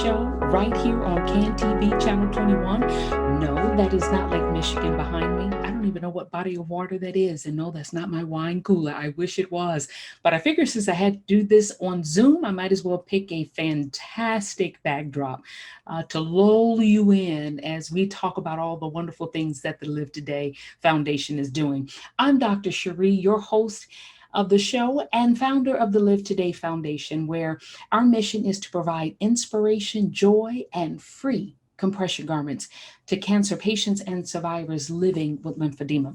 show right here on CAN TV Channel 21. No, that is not Lake Michigan behind me. I don't even know what body of water that is. And no, that's not my wine cooler. I wish it was. But I figured since I had to do this on Zoom, I might as well pick a fantastic backdrop to lull you in as we talk about all the wonderful things that the Live Today Foundation is doing. I'm Dr. Cherie, your host of the show and founder of the Live Today Foundation, where our mission is to provide inspiration, joy, and free compression garments to cancer patients and survivors living with lymphedema.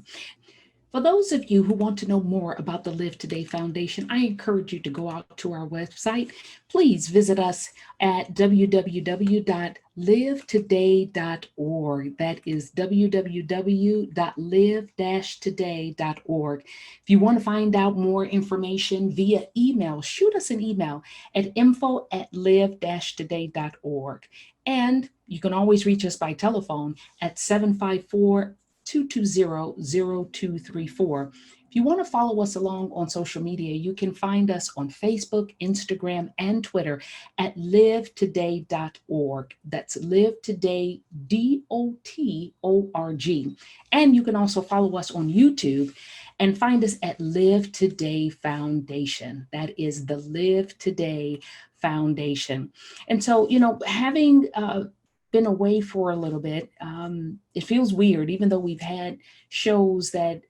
For those of you who want to know more about the Live Today Foundation, I encourage you to go out to our website. Please visit us at www.livetoday.org. That is www.live-today.org. If you want to find out more information via email, shoot us an email at info@live-today.org. And you can always reach us by telephone at 754 220-0234. If you want to follow us along on social media, you can find us on Facebook, Instagram, and Twitter at livetoday.org. That's livetoday.org. And you can also follow us on YouTube and find us at Live Today Foundation. That is the Live Today Foundation. And so, having been away for a little bit. It feels weird, even though we've had shows that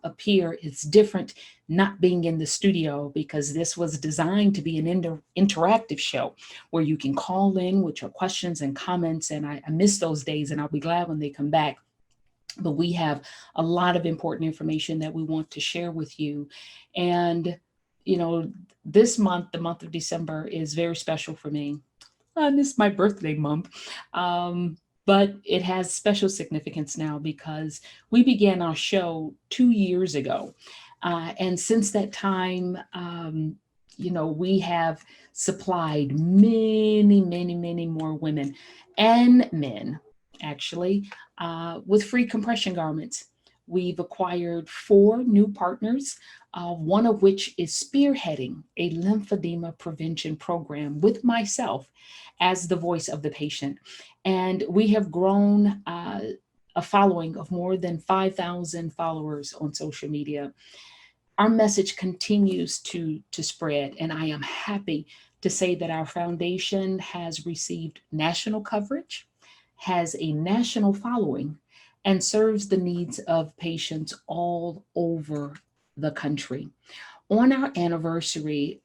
appear. It's different not being in the studio because this was designed to be an interactive show where you can call in with your questions and comments. And I miss those days, and I'll be glad when they come back. But we have a lot of important information that we want to share with you. And, this month, the month of December, is very special for me. This is my birthday month. But it has special significance now because we began our show 2 years ago. And since that time, we have supplied many, many, many more women and men, actually, with free compression garments. We've acquired 4 new partners, one of which is spearheading a lymphedema prevention program with myself as the voice of the patient. And we have grown a following of more than 5,000 followers on social media. Our message continues to spread, and I am happy to say that our foundation has received national coverage, has a national following, and serves the needs of patients all over the country. On our anniversary,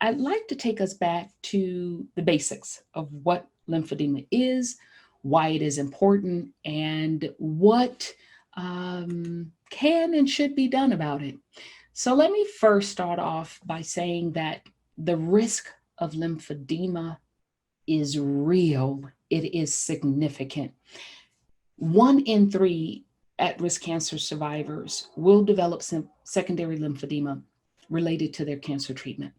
I'd like to take us back to the basics of what lymphedema is, why it is important, and what can and should be done about it. So let me first start off by saying that the risk of lymphedema is real. It is significant. 1 in 3 at-risk cancer survivors will develop some secondary lymphedema related to their cancer treatment.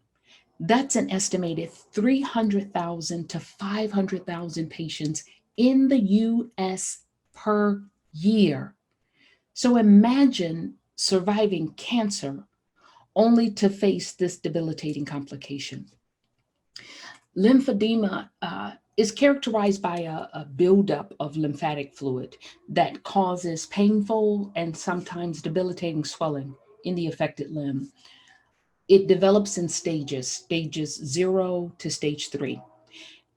That's an estimated 300,000 to 500,000 patients in the US per year. So imagine surviving cancer only to face this debilitating complication. Lymphedema is characterized by a buildup of lymphatic fluid that causes painful and sometimes debilitating swelling in the affected limb. It develops in stages 0 to stage 3.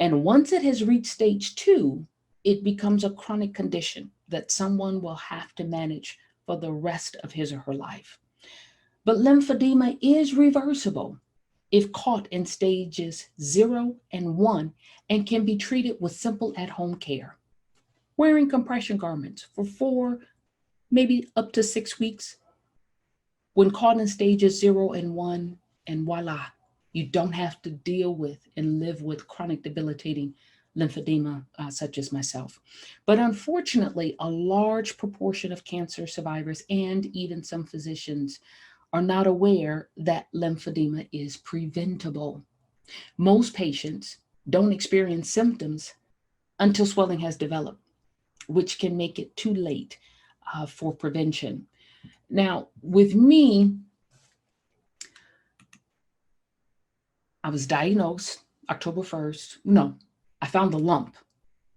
And once it has reached stage 2, it becomes a chronic condition that someone will have to manage for the rest of his or her life. But lymphedema is reversible if caught in stages 0 and 1 and can be treated with simple at-home care. Wearing compression garments for 4, maybe up to 6 weeks. When caught in stages 0 and 1, and voila, you don't have to deal with and live with chronic debilitating lymphedema such as myself. But unfortunately, a large proportion of cancer survivors and even some physicians are not aware that lymphedema is preventable. Most patients don't experience symptoms until swelling has developed, which can make it too late for prevention. Now, with me, I was diagnosed October 1st. No, I found the lump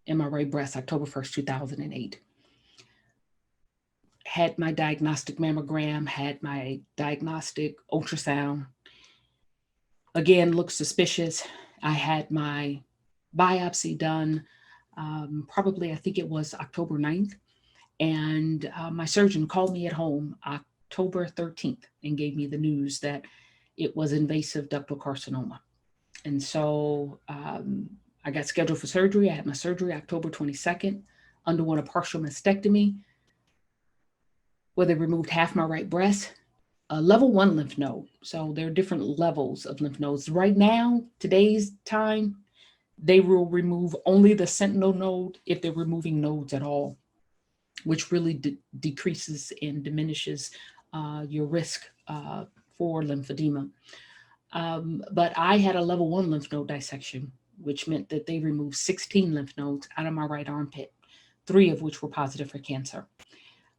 in my right breast October 1st, 2008. Had my diagnostic mammogram, had my diagnostic ultrasound. Again, looked suspicious. I had my biopsy done probably, I think it was October 9th. And my surgeon called me at home October 13th and gave me the news that it was invasive ductal carcinoma. And so I got scheduled for surgery. I had my surgery October 22nd, underwent a partial mastectomy where they removed half my right breast, a level one lymph node. So there are different levels of lymph nodes. Right now, today's time, they will remove only the sentinel node if they're removing nodes at all, which really decreases and diminishes your risk for lymphedema. But I had a level one lymph node dissection, which meant that they removed 16 lymph nodes out of my right armpit, 3 of which were positive for cancer.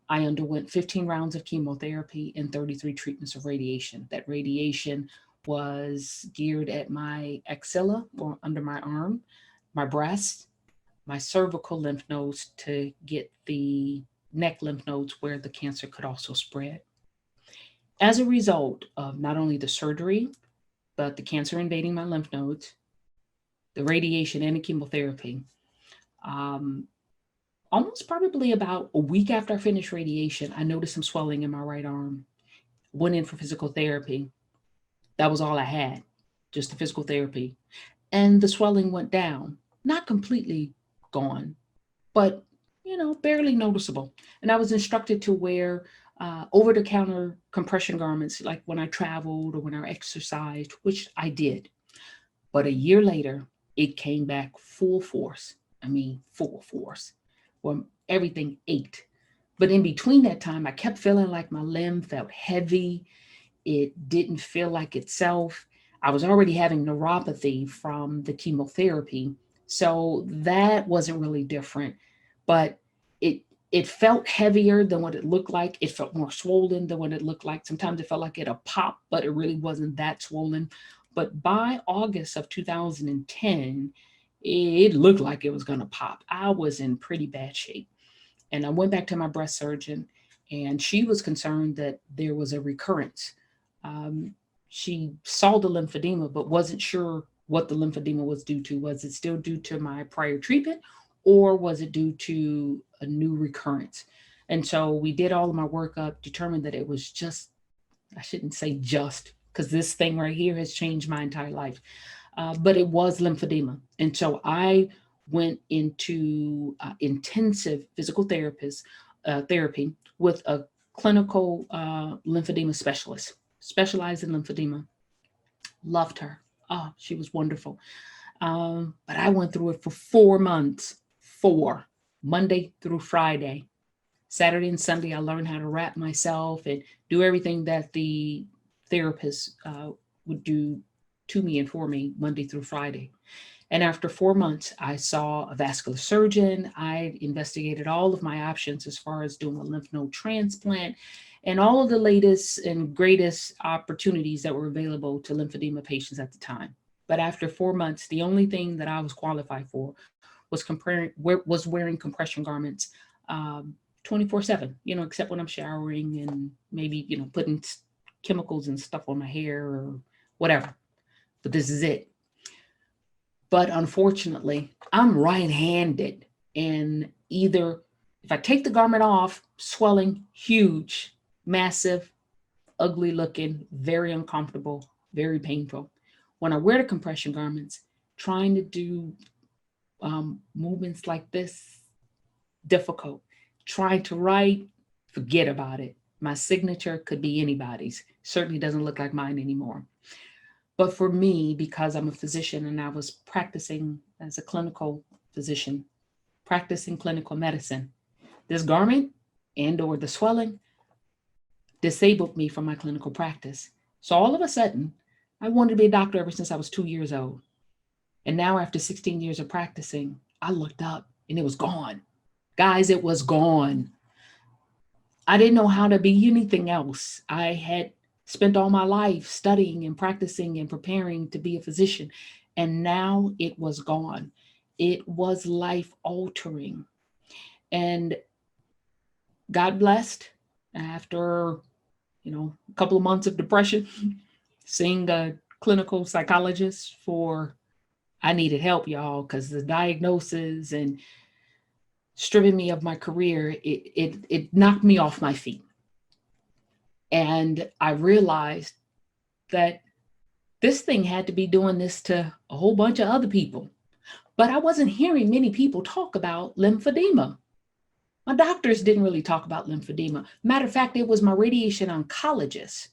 I underwent 15 rounds of chemotherapy and 33 treatments of radiation. That radiation was geared at my axilla or under my arm, my breast, my cervical lymph nodes to get the neck lymph nodes where the cancer could also spread. As a result of not only the surgery, but the cancer invading my lymph nodes, the radiation and the chemotherapy, um, almost probably about a week after I finished radiation, I noticed some swelling in my right arm. Went in for physical therapy. That was all I had, just the physical therapy. And the swelling went down, not completely gone, but barely noticeable. And I was instructed to wear over-the-counter compression garments, like when I traveled or when I exercised, which I did. But a year later, it came back full force. I mean, full force. Well, everything ached. But in between that time, I kept feeling like my limb felt heavy. It didn't feel like itself. I was already having neuropathy from the chemotherapy. So that wasn't really different. But it it felt heavier than what it looked like. It felt more swollen than what it looked like. Sometimes it felt like it a pop, but it really wasn't that swollen. But by August of 2010, it looked like it was going to pop. I was in pretty bad shape. And I went back to my breast surgeon, and she was concerned that there was a recurrence. Um, she saw the lymphedema, but wasn't sure what the lymphedema was due to. Was it still due to my prior treatment, or was it due to a new recurrence? And so we did all of my workup, determined that it was just, I shouldn't say just, because this thing right here has changed my entire life. But it was lymphedema. And so I went into intensive physical therapy with a clinical lymphedema specialist, specialized in lymphedema. Loved her. Oh, she was wonderful. But I went through it for 4 months, Monday through Friday. Saturday and Sunday, I learned how to wrap myself and do everything that the therapist would do to me and for me Monday through Friday. And after 4 months, I saw a vascular surgeon. I investigated all of my options as far as doing a lymph node transplant and all of the latest and greatest opportunities that were available to lymphedema patients at the time. But after 4 months, the only thing that I was qualified for was wearing compression garments 24/7, except when I'm showering and maybe, putting chemicals and stuff on my hair or whatever. But this is it. But unfortunately, I'm right-handed, and either if I take the garment off, swelling, huge, massive, ugly looking, very uncomfortable, very painful. When I wear the compression garments, trying to do movements like this, difficult. Trying to write, forget about it. My signature could be anybody's. Certainly doesn't look like mine anymore. But for me, because I'm a physician and I was practicing as a clinical physician, practicing clinical medicine, this garment and or the swelling disabled me from my clinical practice. So all of a sudden, I wanted to be a doctor ever since I was 2 years old. And now after 16 years of practicing, I looked up and it was gone. Guys, it was gone. I didn't know how to be anything else. I had spent all my life studying and practicing and preparing to be a physician, and now it was gone. It was life altering. And God blessed, after, a couple of months of depression, seeing a clinical psychologist for, I needed help, y'all, because the diagnosis and stripping me of my career, it knocked me off my feet. And I realized that this thing had to be doing this to a whole bunch of other people. But I wasn't hearing many people talk about lymphedema. My doctors didn't really talk about lymphedema. Matter of fact, it was my radiation oncologist.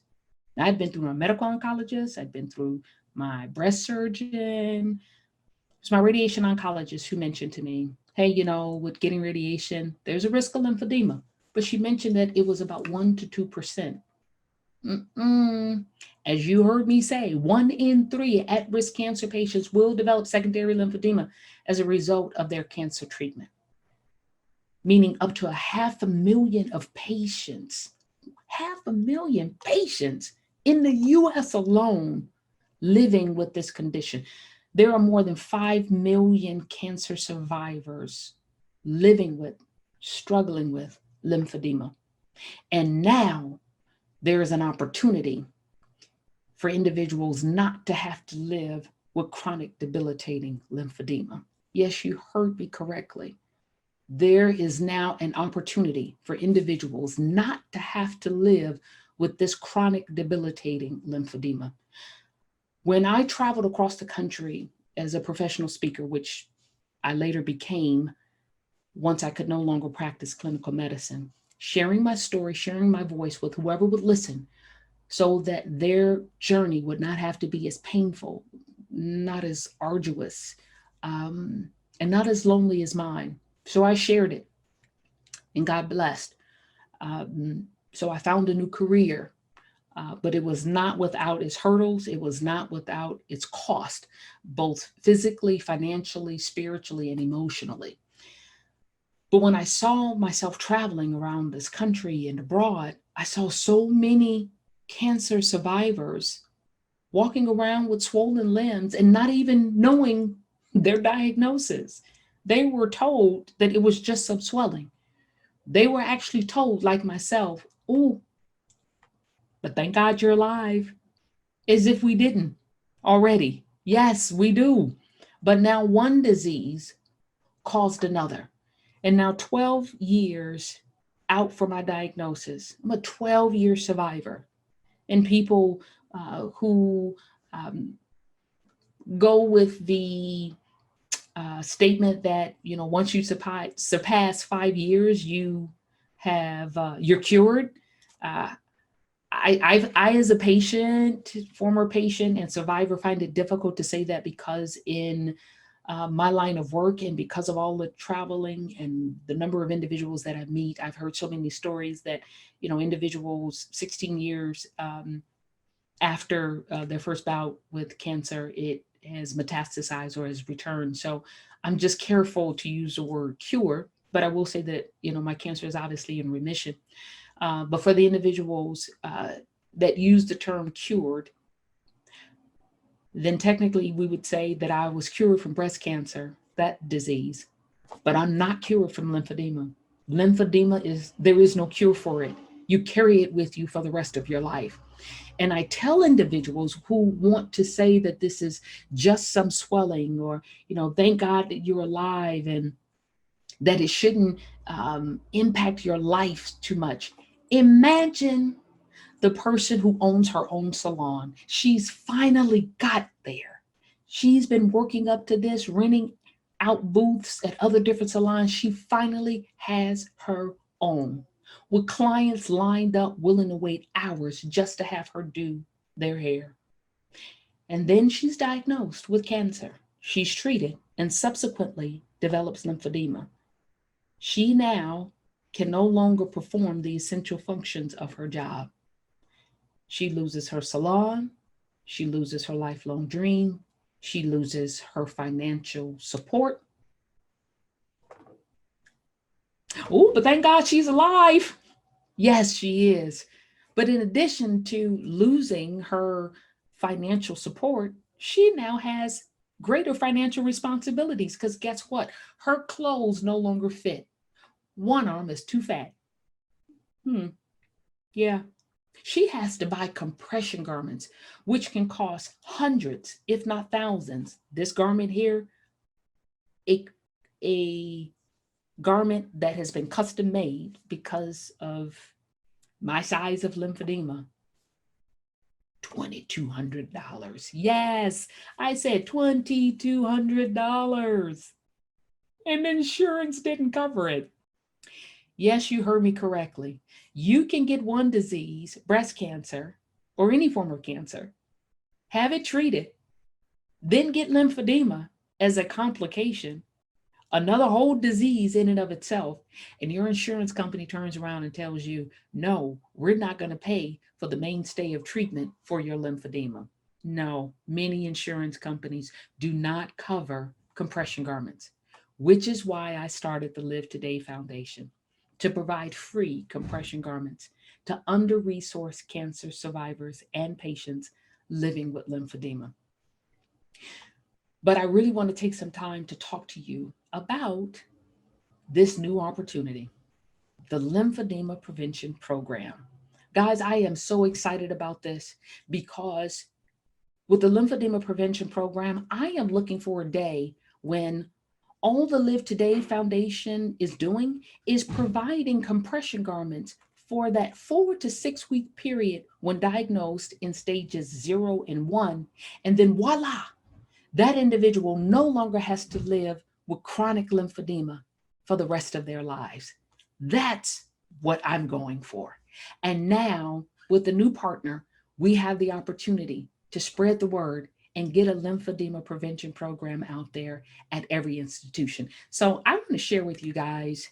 I'd been through my medical oncologist, I'd been through my breast surgeon. It's my radiation oncologist who mentioned to me, hey, with getting radiation, there's a risk of lymphedema. But she mentioned that it was about 1 to 2%. As you heard me say, 1 in 3 at-risk cancer patients will develop secondary lymphedema as a result of their cancer treatment. Meaning up to 500,000 of patients, 500,000 patients in the US alone living with this condition. There are more than 5 million cancer survivors struggling with lymphedema. And now there is an opportunity for individuals not to have to live with chronic debilitating lymphedema. Yes, you heard me correctly. There is now an opportunity for individuals not to have to live with this chronic debilitating lymphedema. When I traveled across the country as a professional speaker, which I later became once I could no longer practice clinical medicine, sharing my story, sharing my voice with whoever would listen so that their journey would not have to be as painful, not as arduous, and not as lonely as mine. So I shared it, and God blessed. So I found a new career, but it was not without its hurdles. It was not without its cost, both physically, financially, spiritually, and emotionally. But when I saw myself traveling around this country and abroad, I saw so many cancer survivors walking around with swollen limbs and not even knowing their diagnosis. They were told that it was just some swelling. They were actually told, like myself, oh, but thank God you're alive, as if we didn't already. Yes, we do. But now one disease caused another. And now 12 years out from my diagnosis, I'm a 12-year survivor. And people who go with the statement that, once you surpass 5 years, you're cured. I, as a patient, former patient and survivor, find it difficult to say that, because in my line of work and because of all the traveling and the number of individuals that I meet, I've heard so many stories that, individuals 16 years after their first bout with cancer, it has metastasized or has returned. So I'm just careful to use the word cure, but I will say that, my cancer is obviously in remission. But for the individuals that use the term cured, then technically we would say that I was cured from breast cancer, that disease, but I'm not cured from lymphedema. Lymphedema there is no cure for it. You carry it with you for the rest of your life. And I tell individuals who want to say that this is just some swelling, or, thank God that you're alive, and that it shouldn't impact your life too much. Imagine the person who owns her own salon. She's finally got there. She's been working up to this, renting out booths at other different salons. She finally has her own, with clients lined up willing to wait hours just to have her do their hair. And then she's diagnosed with cancer. She's treated and subsequently develops lymphedema. She now can no longer perform the essential functions of her job. She loses her salon. She loses her lifelong dream. She loses her financial support. Oh, but thank God she's alive. Yes, she is. But in addition to losing her financial support, she now has greater financial responsibilities because guess what? Her clothes no longer fit. One arm is too fat. Hmm, yeah. She has to buy compression garments, which can cost hundreds, if not thousands. This garment here, a, a garment that has been custom made because of my size of lymphedema, $2,200. Yes, I said $2,200. And insurance didn't cover it. Yes, you heard me correctly. You can get one disease, breast cancer, or any form of cancer, have it treated, then get lymphedema as a complication, another whole disease in and of itself, and your insurance company turns around and tells you, no, we're not going to pay for the mainstay of treatment for your lymphedema. No, many insurance companies do not cover compression garments, which is why I started the Live Today Foundation to provide free compression garments to under resourced cancer survivors and patients living with lymphedema. But I really want to take some time to talk to you about this new opportunity, the Lymphedema Prevention Program. Guys, I am so excited about this because with the Lymphedema Prevention Program, I am looking for a day when all the Live Today Foundation is doing is providing compression garments for that 4 to 6 week period when diagnosed in stages 0 and 1. And then voila, that individual no longer has to live with chronic lymphedema for the rest of their lives. That's what I'm going for. And now, with the new partner, we have the opportunity to spread the word and get a lymphedema prevention program out there at every institution. So, I want to share with you guys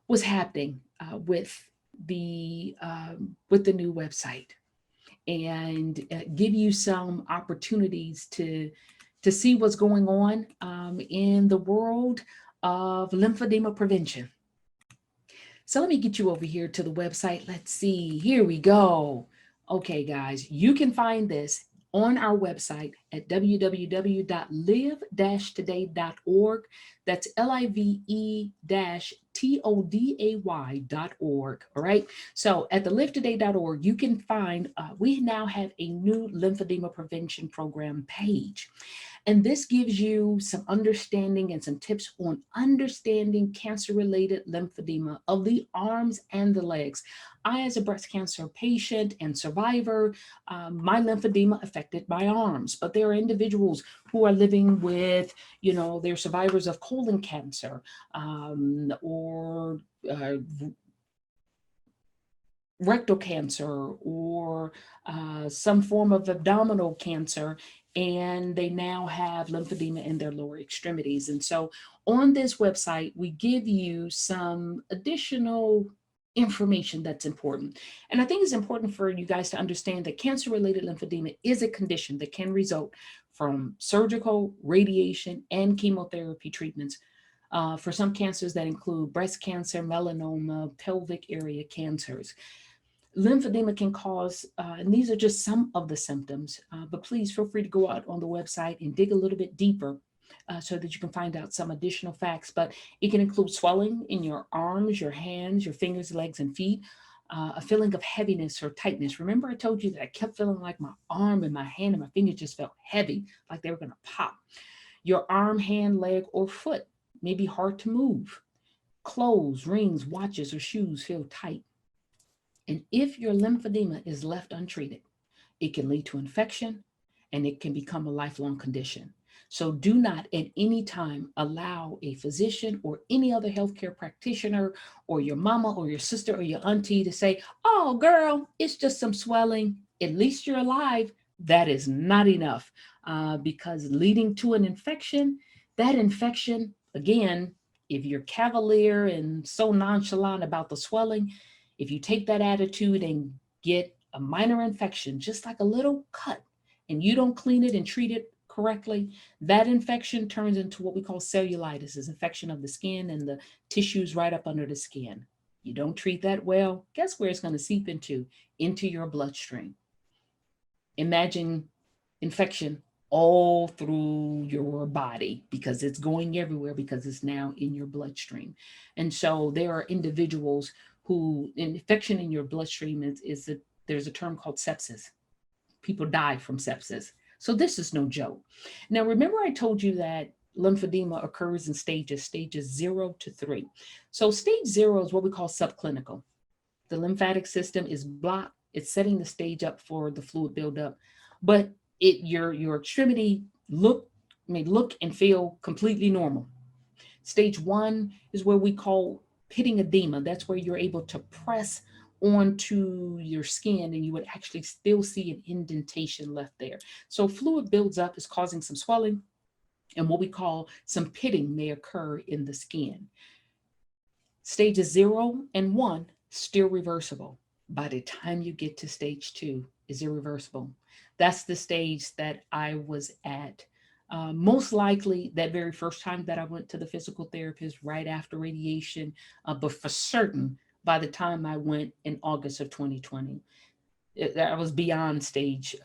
what's happening with the new website and give you some opportunities to see what's going on in the world of lymphedema prevention. So let me get you over here to the website. Let's see. Here we go. Okay, guys, you can find this on our website at www.live-today.org. That's live-today.org. All right. So at the livetoday.org, you can find, we now have a new lymphedema prevention program page. And this gives you some understanding and some tips on understanding cancer-related lymphedema of the arms and the legs. I, as a breast cancer patient and survivor, my lymphedema affected my arms, but there are individuals who are living with, they're survivors of colon cancer or rectal cancer or some form of abdominal cancer, and they now have lymphedema in their lower extremities. And so on this website, we give you some additional information that's important. And I think it's important for you guys to understand that cancer-related lymphedema is a condition that can result from surgical, radiation, and chemotherapy treatments for some cancers that include breast cancer, melanoma, pelvic area cancers. Lymphedema can cause, and these are just some of the symptoms, but please feel free to go out on the website and dig a little bit deeper so that you can find out some additional facts. But it can include swelling in your arms, your hands, your fingers, legs, and feet, a feeling of heaviness or tightness. Remember, I told you that I kept feeling like my arm and my hand and my fingers just felt heavy, like they were going to pop. Your arm, hand, leg, or foot may be hard to move. Clothes, rings, watches, or shoes feel tight. And if your lymphedema is left untreated, it can lead to infection and it can become a lifelong condition. So do not at any time allow a physician or any other healthcare practitioner or your mama or your sister or your auntie to say, oh, girl, it's just some swelling. At least you're alive. That is not enough because leading to an infection, that infection, again, if you're cavalier and so nonchalant about the swelling, if you take that attitude and get a minor infection, just like a little cut, and you don't clean it and treat it correctly, that infection turns into what we call cellulitis, is infection of the skin and the tissues right up under the skin. You don't treat that well, guess where it's going to seep into? Into your bloodstream. Imagine infection all through your body because it's going everywhere because it's now in your bloodstream. And so there are individuals who infection in your bloodstream is a, there's a term called sepsis. People die from sepsis. So this is no joke. Now, remember I told you that lymphedema occurs in stages 0 to 3. So stage 0 is what we call subclinical. The lymphatic system is blocked. It's setting the stage up for the fluid buildup, but your extremity may look and feel completely normal. Stage 1 is where we call pitting edema. That's where you're able to press onto your skin and you would actually still see an indentation left there. So fluid builds up, is causing some swelling, and what we call some pitting may occur in the skin. Stages 0 and 1 still reversible. By the time you get to stage 2, is irreversible. That's the stage that I was at. Most likely that very first time that I went to the physical therapist right after radiation, but for certain by the time I went in August of 2020, I was beyond stage,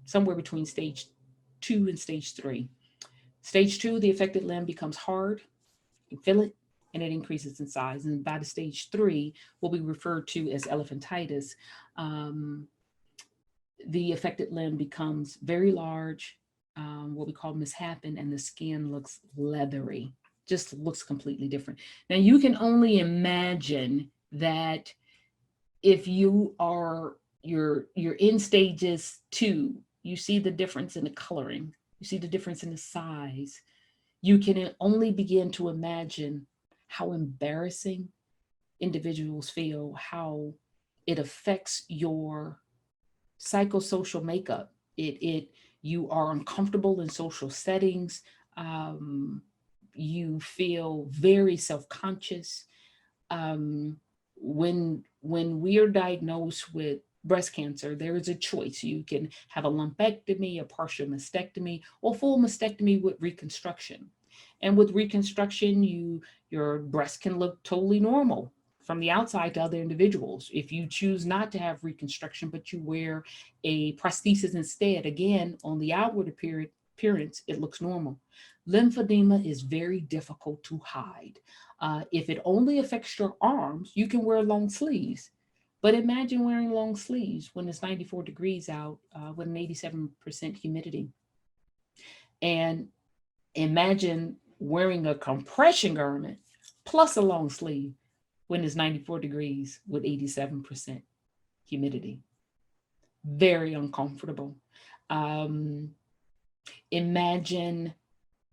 somewhere between stage 2 and stage 3. Stage 2, the affected limb becomes hard, you feel it, and it increases in size. And by the stage 3, what we refer to as elephantitis, um, the affected limb becomes very large, what we call misshapen, and the skin looks leathery, just looks completely different. Now, you can only imagine that if you're in stages 2, you see the difference in the coloring, you see the difference in the size. You can only begin to imagine how embarrassing individuals feel, how it affects your psychosocial makeup. It you are uncomfortable in social settings. Um, you feel very self-conscious. Um, when we are diagnosed with breast cancer, there is a choice. You can have a lumpectomy, a partial mastectomy, or full mastectomy with reconstruction. And with reconstruction, your breast can look totally normal from the outside to other individuals. If you choose not to have reconstruction, but you wear a prosthesis instead, again, on the outward appearance, it looks normal. Lymphedema is very difficult to hide. If it only affects your arms, you can wear long sleeves. But imagine wearing long sleeves when it's 94 degrees out with an 87% humidity. And imagine wearing a compression garment plus a long sleeve when it's 94 degrees with 87% humidity. Very uncomfortable. Um, Imagine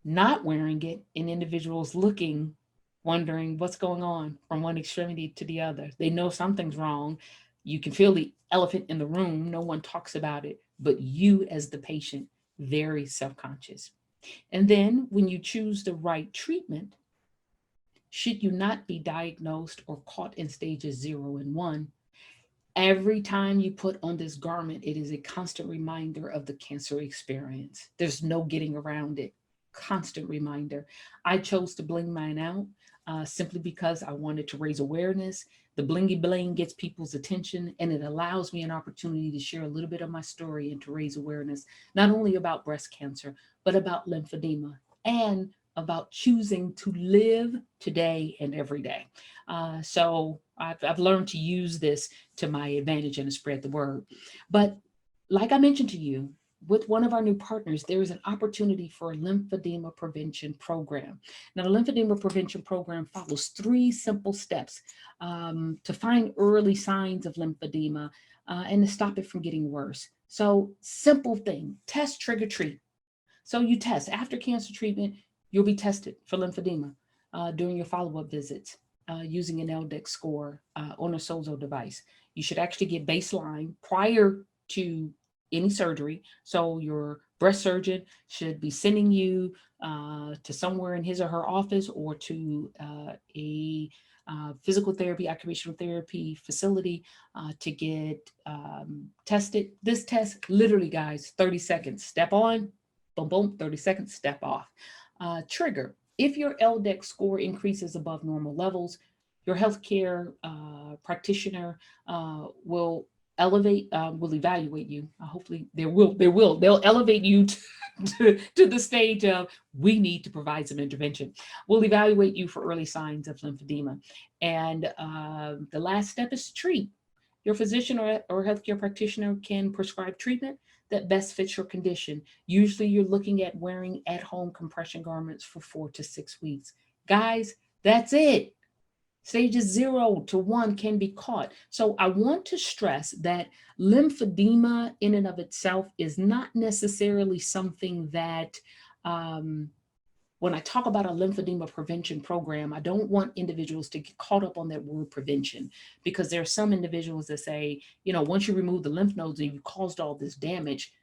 not wearing it and individuals looking, wondering what's going on from one extremity to the other. They know something's wrong. You can feel the elephant in the room. No one talks about it, but you, as the patient, very self conscious. And then when you choose the right treatment, should you not be diagnosed or caught in stages 0 and 1, every time you put on this garment, it is a constant reminder of the cancer experience. There's no getting around it. Constant reminder. I chose to bling mine out simply because I wanted to raise awareness. The blingy bling gets people's attention and it allows me an opportunity to share a little bit of my story and to raise awareness, not only about breast cancer, but about lymphedema and about choosing to live today and every day. So I've learned to use this to my advantage and to spread the word. But like I mentioned to you, with one of our new partners, there is an opportunity for a lymphedema prevention program. Now, the lymphedema prevention program follows 3 simple steps to find early signs of lymphedema and to stop it from getting worse. So, simple thing: test, trigger, treat. So, you test after cancer treatment, you'll be tested for lymphedema during your follow up visits. Using an LDEX score on a SOZO device. You should actually get baseline prior to any surgery. So your breast surgeon should be sending you to somewhere in his or her office or to a physical therapy, occupational therapy facility to get tested. This test, literally, guys, 30 seconds. Step on, boom, boom, 30 seconds, step off. Trigger. If your LDEX score increases above normal levels, your healthcare practitioner will will evaluate you. Hopefully they'll elevate you to the stage of we need to provide some intervention. We'll evaluate you for early signs of lymphedema. And the last step is to treat. Your physician or healthcare practitioner can prescribe treatment that best fits your condition. Usually you're looking at wearing at-home compression garments for 4 to 6 weeks. Guys, that's it. Stages 0 to 1 can be caught. So I want to stress that lymphedema in and of itself is not necessarily something that, when I talk about a lymphedema prevention program, I don't want individuals to get caught up on that word prevention, because there are some individuals that say, once you remove the lymph nodes and you've caused all this damage,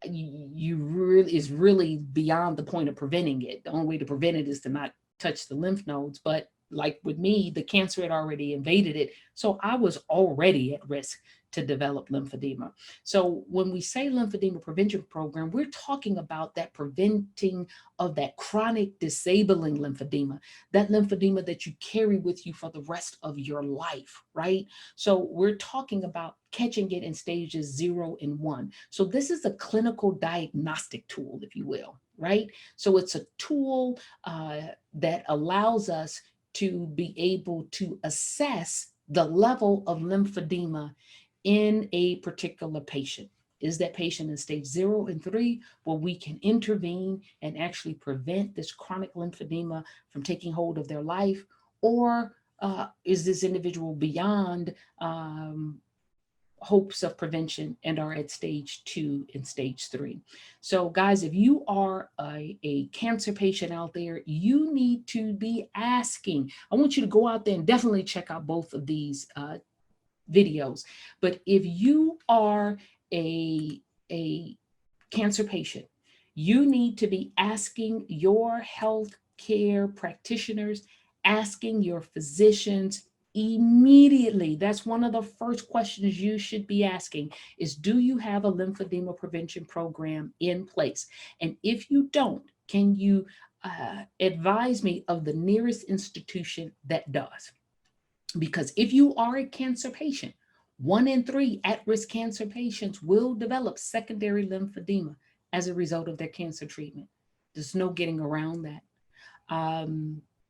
you really is really beyond the point of preventing it. The only way to prevent it is to not touch the lymph nodes. But like with me, the cancer had already invaded it. So I was already at risk to develop lymphedema. So when we say lymphedema prevention program, we're talking about that preventing of that chronic disabling lymphedema, that lymphedema that you carry with you for the rest of your life, right? So we're talking about catching it in stages 0 and 1. So this is a clinical diagnostic tool, if you will, right? So it's a tool that allows us to be able to assess the level of lymphedema in a particular patient. Is that patient in stage 0 and 3, where we can intervene and actually prevent this chronic lymphedema from taking hold of their life? Or is this individual beyond hopes of prevention and are at stage 2 and stage 3? So guys, if you are a cancer patient out there, you need to be asking. I want you to go out there and definitely check out both of these videos. But if you are a cancer patient, you need to be asking your health care practitioners, asking your physicians immediately. That's one of the first questions you should be asking is, do you have a lymphedema prevention program in place? And if you don't, can you advise me of the nearest institution that does? Because if you are a cancer patient, 1 in 3 at-risk cancer patients will develop secondary lymphedema as a result of their cancer treatment. There's no getting around that.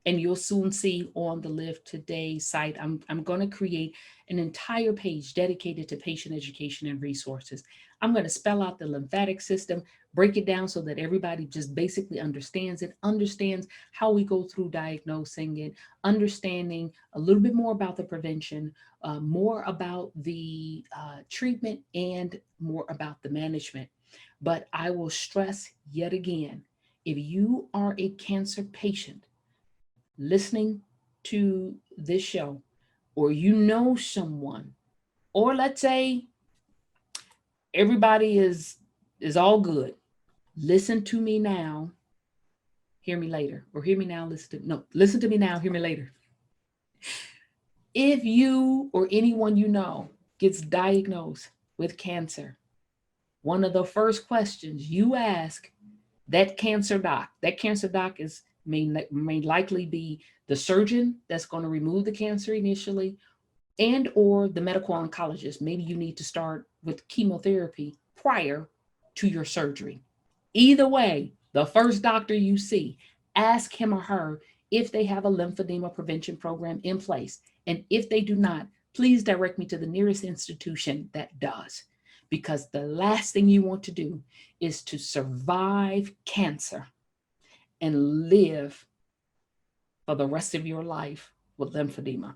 And you'll soon see on the Live Today site, I'm going to create an entire page dedicated to patient education and resources. I'm going to spell out the lymphatic system, break it down so that everybody just basically understands it, understands how we go through diagnosing it, understanding a little bit more about the prevention, more about the treatment, and more about the management. But I will stress yet again, if you are a cancer patient listening to this show, or you know someone, or let's say everybody is all good, listen to me now, hear me later, or hear me now, listen to me now, hear me later. If you or anyone you know gets diagnosed with cancer, one of the first questions you ask that cancer doc may likely be the surgeon that's going to remove the cancer initially, and or the medical oncologist. Maybe you need to start with chemotherapy prior to your surgery. Either way, the first doctor you see, ask him or her if they have a lymphedema prevention program in place. And if they do not, please direct me to the nearest institution that does. Because the last thing you want to do is to survive cancer and live for the rest of your life with lymphedema.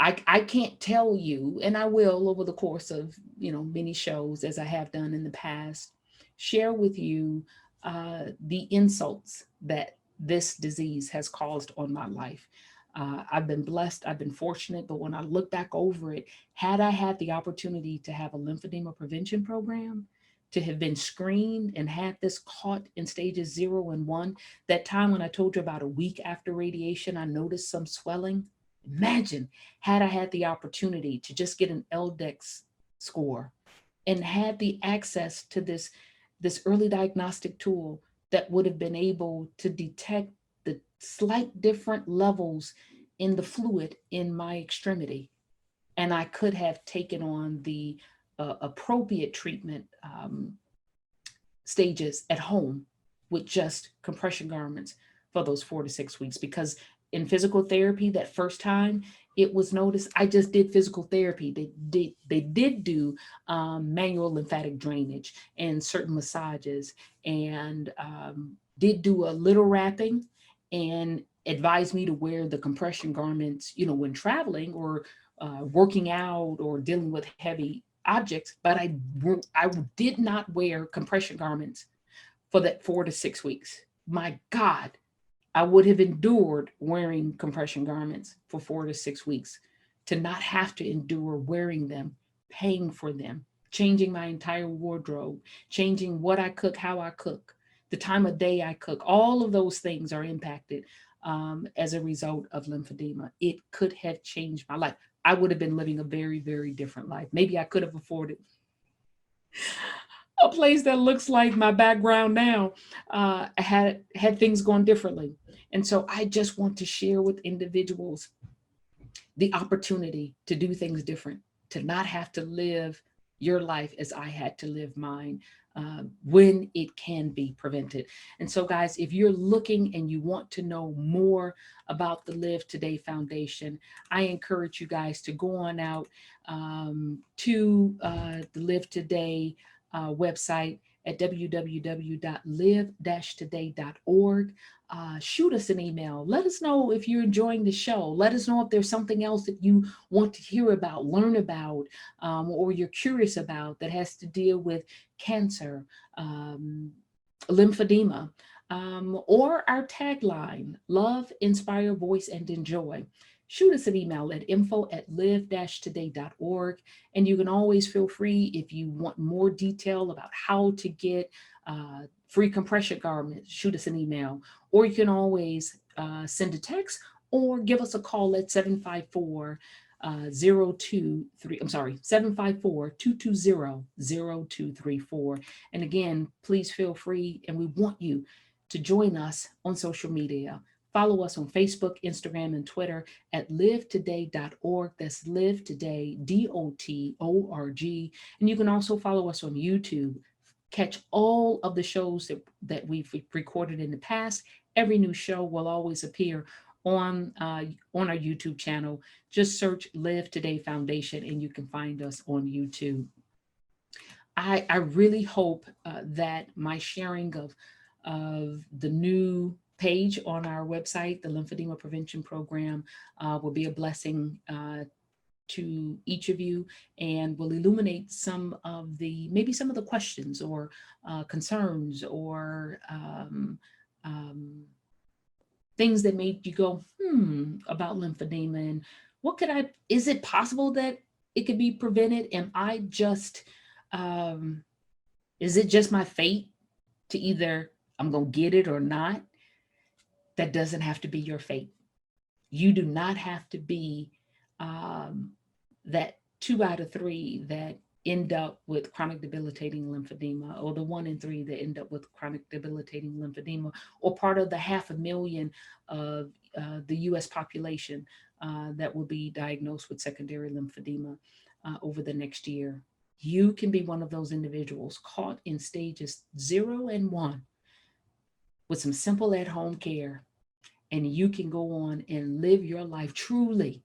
I can't tell you, and I will over the course of many shows, as I have done in the past, share with you the insults that this disease has caused on my life. I've been blessed, I've been fortunate, but when I look back over it, had I had the opportunity to have a lymphedema prevention program, to have been screened and had this caught in stages 0 and 1, that time when I told you about a week after radiation, I noticed some swelling. Imagine had I had the opportunity to just get an LDEX score and had the access to this early diagnostic tool that would have been able to detect slight different levels in the fluid in my extremity and I could have taken on the appropriate treatment stages at home with just compression garments for those 4 to 6 weeks. Because in physical therapy, that first time it was noticed, I just did physical therapy. They did do manual lymphatic drainage and certain massages, and did do a little wrapping, and advised me to wear the compression garments, when traveling or working out or dealing with heavy objects. But I did not wear compression garments for that 4 to 6 weeks. My God, I would have endured wearing compression garments for 4 to 6 weeks, to not have to endure wearing them, paying for them, changing my entire wardrobe, changing what I cook, how I cook, the time of day I cook. All of those things are impacted as a result of lymphedema. It could have changed my life. I would have been living a very, very different life. Maybe I could have afforded a place that looks like my background now, had things gone differently. And so I just want to share with individuals the opportunity to do things different, to not have to live your life as I had to live mine, when it can be prevented. And so, guys, if you're looking and you want to know more about the Live Today Foundation, I encourage you guys to go on out to the Live Today website at www.live-today.org. Shoot us an email. Let us know if you're enjoying the show. Let us know if there's something else that you want to hear about, learn about, or you're curious about, that has to deal with cancer, lymphedema, or our tagline, Love, Inspire, Voice, and Enjoy. Shoot us an email at info@live-today.org. And you can always feel free, if you want more detail about how to get free compression garments, shoot us an email. Or you can always send a text or give us a call at 754 023, I'm sorry, 754-220-0234. And again, please feel free, and we want you to join us on social media. Follow us on Facebook, Instagram, and Twitter at livetoday.org. That's livetoday.org. And you can also follow us on YouTube. Catch all of the shows that we've recorded in the past. Every new show will always appear on our YouTube channel. Just search Live Today Foundation and you can find us on YouTube. I really hope that my sharing of the new page on our website, the Lymphedema Prevention Program, will be a blessing to each of you, and will illuminate maybe some of the questions or concerns, or things that made you go, about lymphedema, and is it possible that it could be prevented? Is it just my fate to either I'm going to get it or not? That doesn't have to be your fate. You do not have to be that 2 out of 3 that end up with chronic debilitating lymphedema, or the 1 in 3 that end up with chronic debilitating lymphedema, or part of the 500,000 of the US population that will be diagnosed with secondary lymphedema over the next year. You can be one of those individuals caught in stages 0 and 1 with some simple at-home care, and you can go on and live your life truly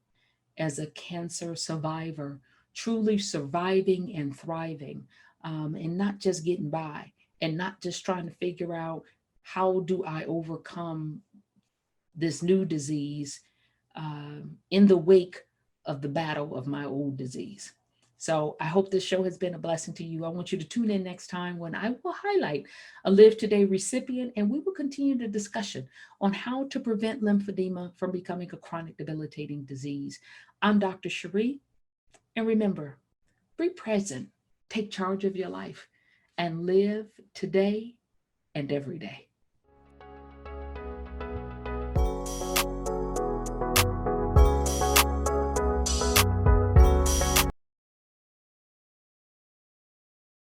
as a cancer survivor, truly surviving and thriving, and not just getting by, and not just trying to figure out, how do I overcome this new disease in the wake of the battle of my old disease. So I hope this show has been a blessing to you. I want you to tune in next time when I will highlight a Live Today recipient, and we will continue the discussion on how to prevent lymphedema from becoming a chronic debilitating disease. I'm Dr. Cherie, and remember, be present, take charge of your life, and live today and every day.